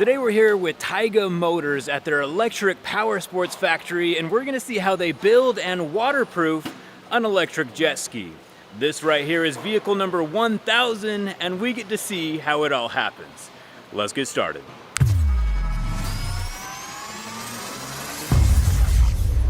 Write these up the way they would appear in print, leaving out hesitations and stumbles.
Today we're here with Taiga Motors at their electric power sports factory, and we're gonna see how they build and waterproof an electric jet ski. This right here is vehicle number 1000, and we get to see how it all happens. Let's get started.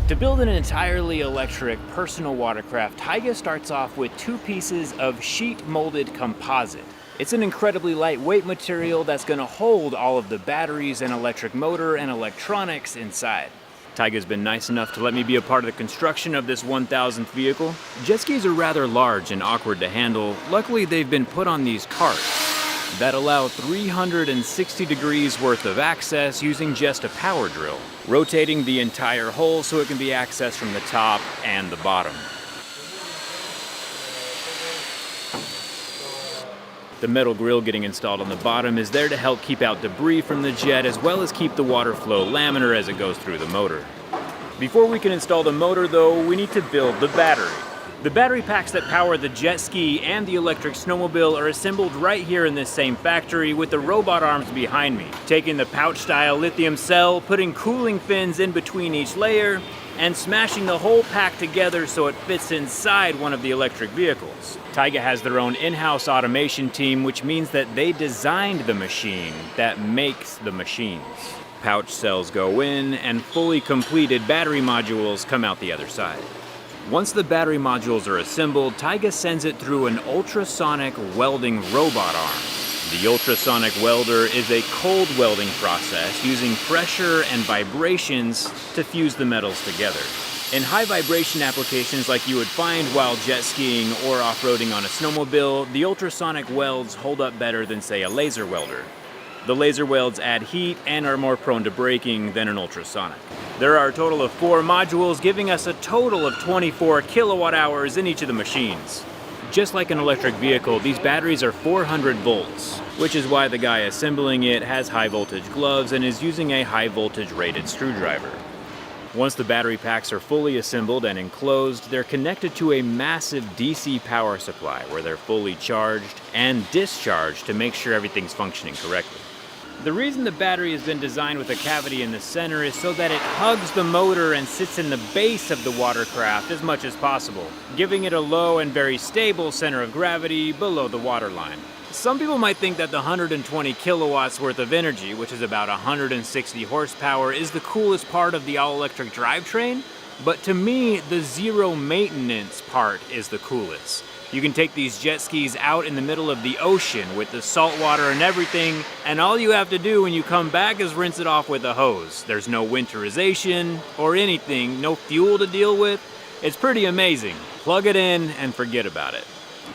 To build an entirely electric personal watercraft, Taiga starts off with two pieces of sheet molded composite. It's an incredibly lightweight material that's going to hold all of the batteries and electric motor and electronics inside. Taiga's been nice enough to let me be a part of the construction of this 1000th vehicle. Jet skis are rather large and awkward to handle. Luckily, they've been put on these carts that allow 360 degrees worth of access using just a power drill, rotating the entire hull so it can be accessed from the top and the bottom. The metal grill getting installed on the bottom is there to help keep out debris from the jet, as well as keep the water flow laminar as it goes through the motor. Before we can install the motor though, we need to build the battery. The battery packs that power the jet ski and the electric snowmobile are assembled right here in this same factory with the robot arms behind me, taking the pouch-style lithium cell, putting cooling fins in between each layer, and smashing the whole pack together so it fits inside one of the electric vehicles. Taiga has their own in-house automation team, which means that they designed the machine that makes the machines. Pouch cells go in, and fully completed battery modules come out the other side. Once the battery modules are assembled, Taiga sends it through an ultrasonic welding robot arm. The ultrasonic welder is a cold welding process using pressure and vibrations to fuse the metals together. In high vibration applications like you would find while jet skiing or off-roading on a snowmobile, the ultrasonic welds hold up better than, say, a laser welder. The laser welds add heat and are more prone to breaking than an ultrasonic. There are a total of 4 modules, giving us a total of 24 kilowatt hours in each of the machines. Just like an electric vehicle, these batteries are 400 volts, which is why the guy assembling it has high voltage gloves and is using a high voltage rated screwdriver. Once the battery packs are fully assembled and enclosed, they're connected to a massive DC power supply where they're fully charged and discharged to make sure everything's functioning correctly. The reason the battery has been designed with a cavity in the center is so that it hugs the motor and sits in the base of the watercraft as much as possible, giving it a low and very stable center of gravity below the waterline. Some people might think that the 120 kilowatts worth of energy, which is about 160 horsepower, is the coolest part of the all-electric drivetrain, but to me, the zero maintenance part is the coolest. You can take these jet skis out in the middle of the ocean with the salt water and everything, and all you have to do when you come back is rinse it off with a hose. There's no winterization or anything, no fuel to deal with. It's pretty amazing. Plug it in and forget about it.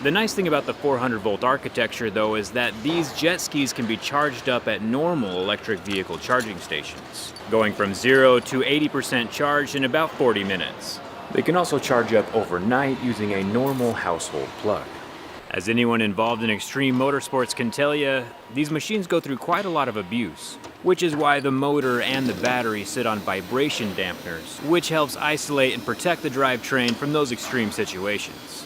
The nice thing about the 400 volt architecture though is that these jet skis can be charged up at normal electric vehicle charging stations, going from 0 to 80% charged in about 40 minutes. They can also charge up overnight using a normal household plug. As anyone involved in extreme motorsports can tell you, these machines go through quite a lot of abuse, which is why the motor and the battery sit on vibration dampeners, which helps isolate and protect the drivetrain from those extreme situations.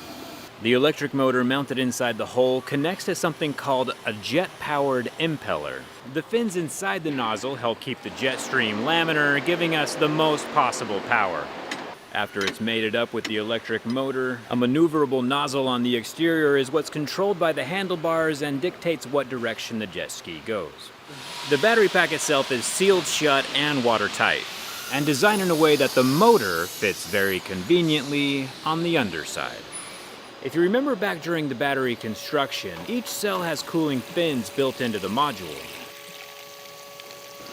The electric motor mounted inside the hull connects to something called a jet-powered impeller. The fins inside the nozzle help keep the jet stream laminar, giving us the most possible power. After it's mated up with the electric motor, a maneuverable nozzle on the exterior is what's controlled by the handlebars and dictates what direction the jet ski goes. The battery pack itself is sealed shut and watertight, and designed in a way that the motor fits very conveniently on the underside. If you remember back during the battery construction, each cell has cooling fins built into the module.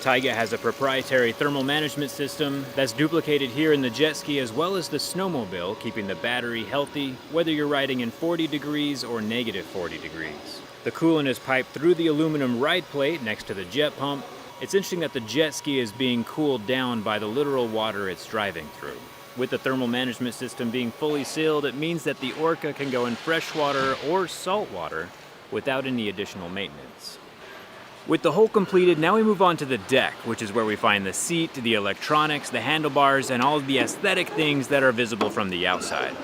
Taiga has a proprietary thermal management system that's duplicated here in the jet ski as well as the snowmobile, keeping the battery healthy whether you're riding in 40 degrees or negative 40 degrees. The coolant is piped through the aluminum ride plate next to the jet pump. It's interesting that the jet ski is being cooled down by the literal water it's driving through. With the thermal management system being fully sealed, it means that the Orca can go in freshwater or saltwater without any additional maintenance. With the hull completed, now we move on to the deck, which is where we find the seat, the electronics, the handlebars, and all of the aesthetic things that are visible from the outside.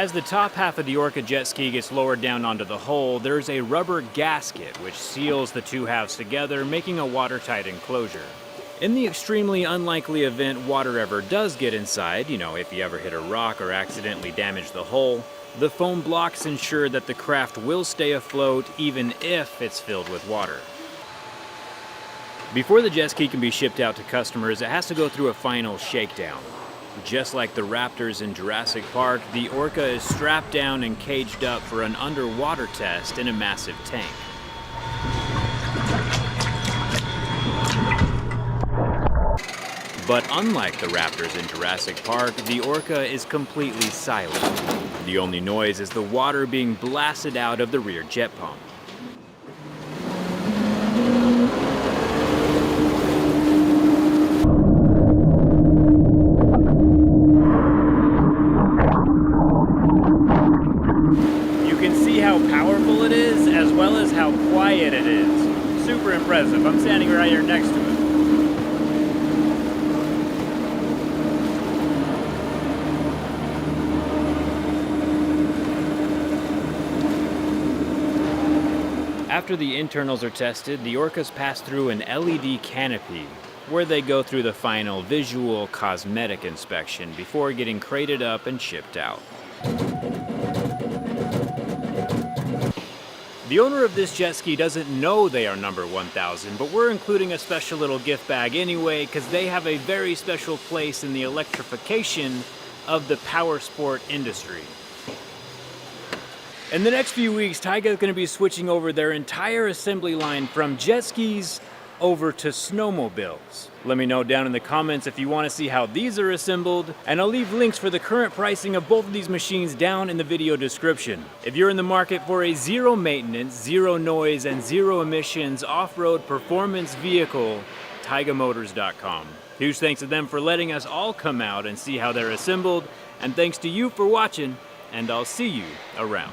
As the top half of the Orca jet ski gets lowered down onto the hull, there's a rubber gasket which seals the two halves together, making a watertight enclosure. In the extremely unlikely event water ever does get inside, if you ever hit a rock or accidentally damage the hull, the foam blocks ensure that the craft will stay afloat even if it's filled with water. Before the jet ski can be shipped out to customers, it has to go through a final shakedown. Just like the raptors in Jurassic Park, the Orca is strapped down and caged up for an underwater test in a massive tank. But unlike the raptors in Jurassic Park, the Orca is completely silent. The only noise is the water being blasted out of the rear jet pump. You can see how powerful it is, as well as how quiet it is. Super impressive. I'm standing right here next to it. After the internals are tested, the Orcas pass through an LED canopy, where they go through the final visual cosmetic inspection before getting crated up and shipped out. The owner of this jet ski doesn't know they are number 1000, but we're including a special little gift bag anyway because they have a very special place in the electrification of the power sport industry. In the next few weeks, Taiga is going to be switching over their entire assembly line from jet skis over to snowmobiles. Let me know down in the comments if you want to see how these are assembled, and I'll leave links for the current pricing of both of these machines down in the video description. If you're in the market for a zero maintenance, zero noise, and zero emissions off-road performance vehicle, taigamotors.com. Huge thanks to them for letting us all come out and see how they're assembled, and thanks to you for watching, and I'll see you around.